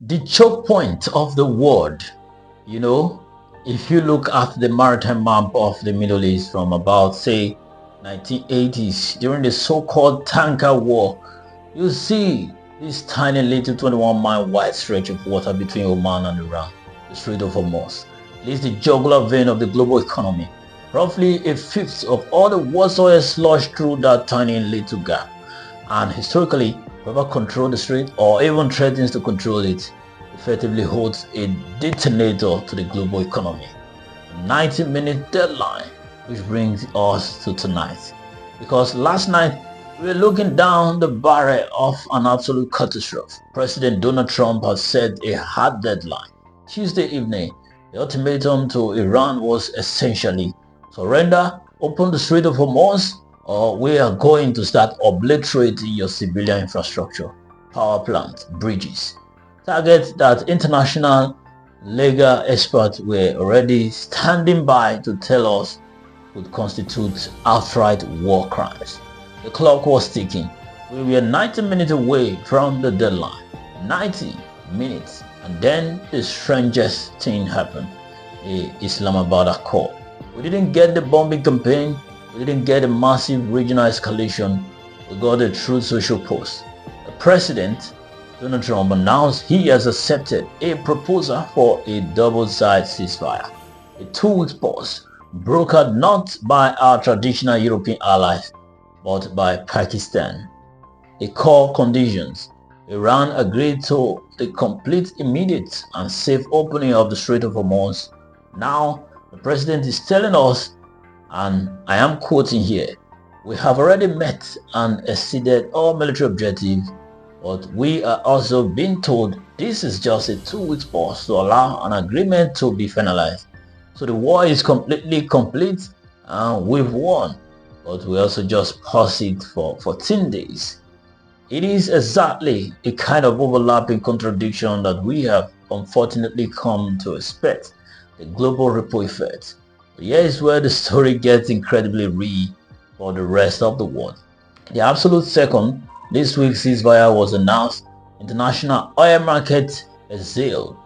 the choke point of the world. You know, if you look at the maritime map of the Middle East from about, say, 1980s, during the so-called tanker war, you see this tiny little 21-mile wide stretch of water between Oman and Iran, the Strait of Hormuz. It is the jugular vein of the global economy. Roughly a fifth of all the world's oil sloshed through that tiny little gap. And historically, whoever controls the strait or even threatens to control it effectively holds a detonator to the global economy. A 90-minute deadline, which brings us to tonight. Because last night, we were looking down the barrel of an absolute catastrophe. President Donald Trump has set a hard deadline. Tuesday evening, the ultimatum to Iran was essentially surrender, open the Strait of Hormuz, or we are going to start obliterating your civilian infrastructure, power plants, bridges. Targets that international legal experts were already standing by to tell us would constitute outright war crimes. The clock was ticking. We were 90 minutes away from the deadline. 90 minutes. And then the strangest thing happened. The Islamabad Accord. We didn't get the bombing campaign. We didn't get a massive regional escalation. We got a true social pause. The president, Donald Trump, announced he has accepted a proposal for a double-sided ceasefire. A 2-week pause brokered not by our traditional European allies, but by Pakistan. The core conditions: Iran agreed to the complete, immediate and safe opening of the Strait of Hormuz. Now, the president is telling us, and I am quoting here, we have already met and exceeded all military objectives, but we are also being told this is just a 2-week pause to allow an agreement to be finalized. So the war is completely complete and we've won, but we also just pause it for 14 days. It is exactly a kind of overlapping contradiction that we have unfortunately come to expect, the global ripple effect. But here is where the story gets incredibly real for the rest of the world. The absolute second this week's ceasefire was announced, international oil market exhaled.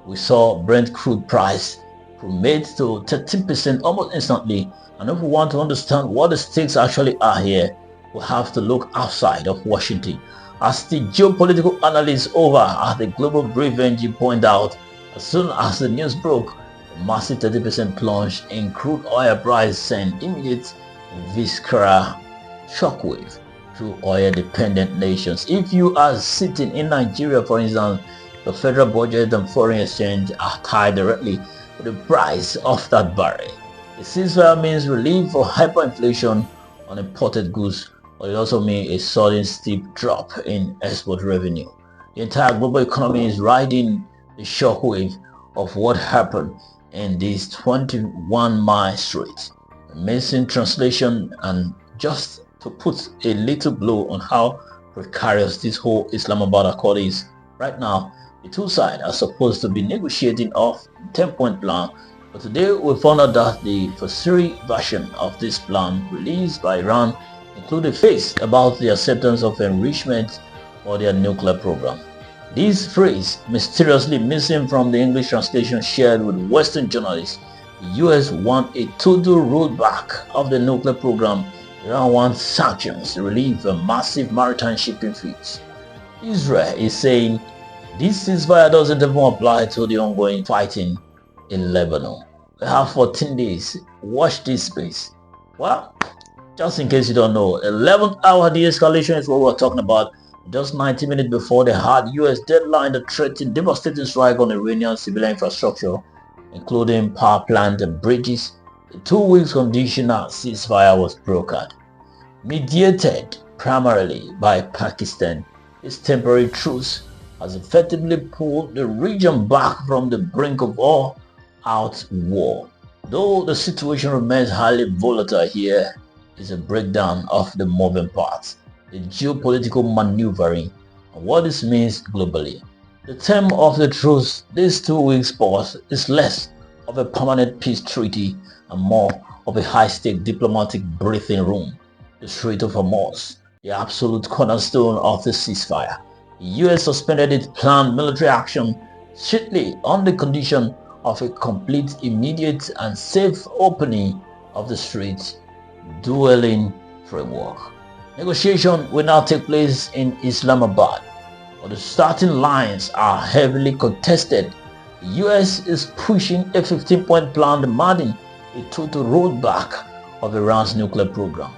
We saw Brent Crude price plummeted to 13% almost instantly, and if we want to understand what the stakes actually are here, we have to look outside of Washington. As the geopolitical analysts over at the global briefing point out, as soon as the news broke, a massive 30% plunge in crude oil price sent immediate visceral shockwave through oil-dependent nations. If you are sitting in Nigeria, for instance, the federal budget and foreign exchange are tied directly to the price of that barrel. The ceasefire means relief for hyperinflation on imported goods, but it also means a sudden steep drop in export revenue. The entire global economy is riding the shockwave of what happened in this 21-mile strait. Amazing translation, and just to put a little blow on how precarious this whole Islamabad Accord is right now, the two sides are supposed to be negotiating off a 10-point plan, but today we found out that the Fasiri version of this plan released by Iran included a phrase about the acceptance of enrichment for their nuclear program. This phrase, mysteriously missing from the English translation shared with Western journalists. The US want a total rollback of the nuclear program. Iran wants sanctions, relief, and massive maritime shipping fees. Israel is saying this ceasefire doesn't even apply to the ongoing fighting in Lebanon. We have 14 days. Watch this space. Well, just in case you don't know, 11th-hour de-escalation is what we're talking about. Just 90 minutes before the hard US deadline that threatened devastating strike on Iranian civilian infrastructure, including power plants and bridges, the 2 weeks conditional ceasefire was brokered. Mediated primarily by Pakistan, this temporary truce has effectively pulled the region back from the brink of all-out war. Though the situation remains highly volatile, here is a breakdown of the moving parts, the geopolitical maneuvering, and what this means globally. The term of the truce, this 2 weeks pause, is less of a permanent peace treaty and more of a high-stake diplomatic breathing room. The Strait of Hormuz, the absolute cornerstone of the ceasefire, The US suspended its planned military action strictly on the condition of a complete, immediate and safe opening of the Strait dwelling framework. Negotiation will now take place in Islamabad, but the starting lines are heavily contested. The US is pushing a 15-point plan demanding a total rollback of Iran's nuclear program.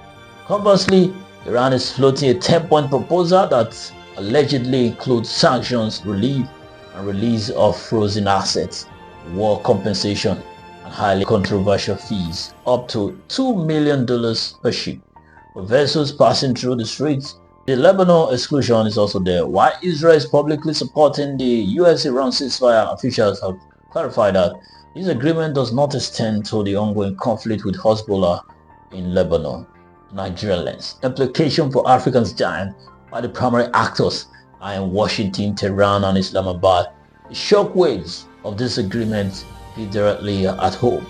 Conversely, Iran is floating a 10-point proposal that allegedly includes sanctions, relief, and release of frozen assets, war compensation, and highly controversial fees up to $2 million per ship for vessels passing through the straits. The Lebanon exclusion is also there. While Israel is publicly supporting the US-Iran ceasefire, officials have clarified that this agreement does not extend to the ongoing conflict with Hezbollah in Lebanon. Nigerian lens. Implication for Africa's giant, while the primary actors are in Washington, Tehran, and Islamabad. The shockwaves of this agreement hit directly at home.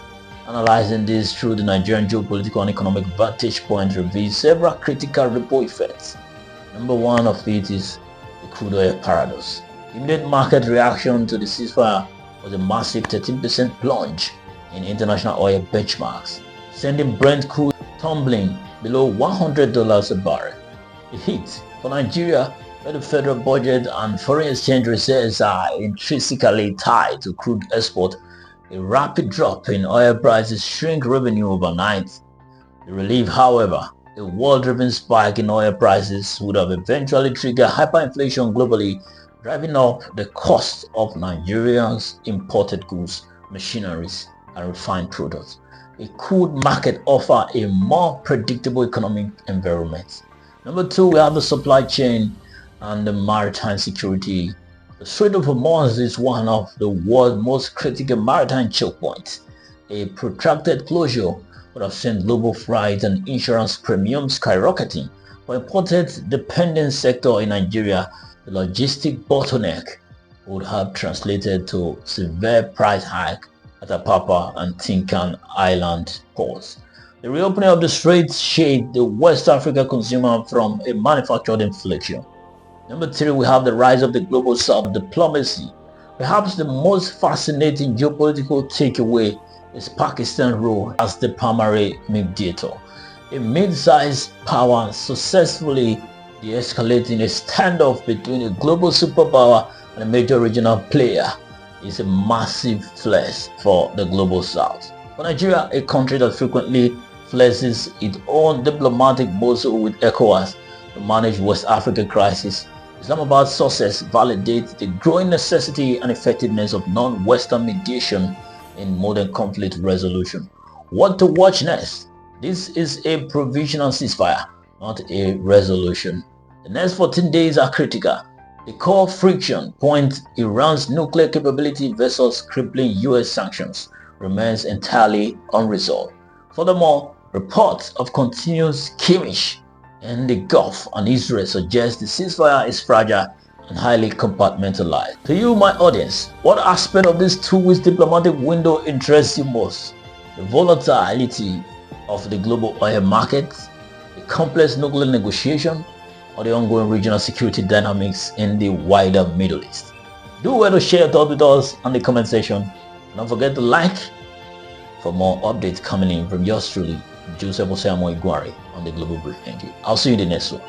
Analyzing this through the Nigerian geopolitical and economic vantage point reveals several critical ripple effects. Number one of it is the crude oil paradox. The immediate market reaction to the ceasefire was a massive 13% plunge in international oil benchmarks, sending Brent Crude tumbling below $100 a barrel. A hit for Nigeria, where the federal budget and foreign exchange reserves are intrinsically tied to crude export. A rapid drop in oil prices shrink revenue overnight. The relief, however, a war-driven spike in oil prices would have eventually triggered hyperinflation globally, driving up the cost of Nigeria's imported goods, machineries, and refined products. A could market offer a more predictable economic environment. Number two, we have the supply chain and the maritime security. The Strait of Hormuz is one of the world's most critical maritime choke points. A protracted closure would have sent global freight and insurance premiums skyrocketing. For imported dependent sector in Nigeria, the logistic bottleneck would have translated to severe price hike at Apapa and Tinkan Island ports. The reopening of the Strait shaded the West Africa consumer from a manufactured inflation. Number three, we have the rise of the global south diplomacy. Perhaps the most fascinating geopolitical takeaway is Pakistan's role as the primary mediator. A mid-sized power successfully de-escalating a standoff between a global superpower and a major regional player is a massive flex for the global south. For Nigeria, a country that frequently flexes its own diplomatic muscle with ECOWAS to manage West Africa crisis, Islamabad's success validates the growing necessity and effectiveness of non-Western mediation in modern conflict resolution. What to watch next? This is a provisional ceasefire, not a resolution. The next 14 days are critical. The core friction point, Iran's nuclear capability versus crippling US sanctions, remains entirely unresolved. Furthermore, reports of continuous skirmish in the Gulf and Israel suggest the ceasefire is fragile and highly compartmentalized. To you, my audience, what aspect of this 2 week diplomatic window interests you most? The volatility of the global oil market, the complex nuclear negotiation, or the ongoing regional security dynamics in the wider Middle East? Do well to share your thoughts with us on the comment section. And don't forget to like for more updates coming in from yours truly, Joseph Osamo Iguari on the Global Brief. Thank you. I'll see you in the next one.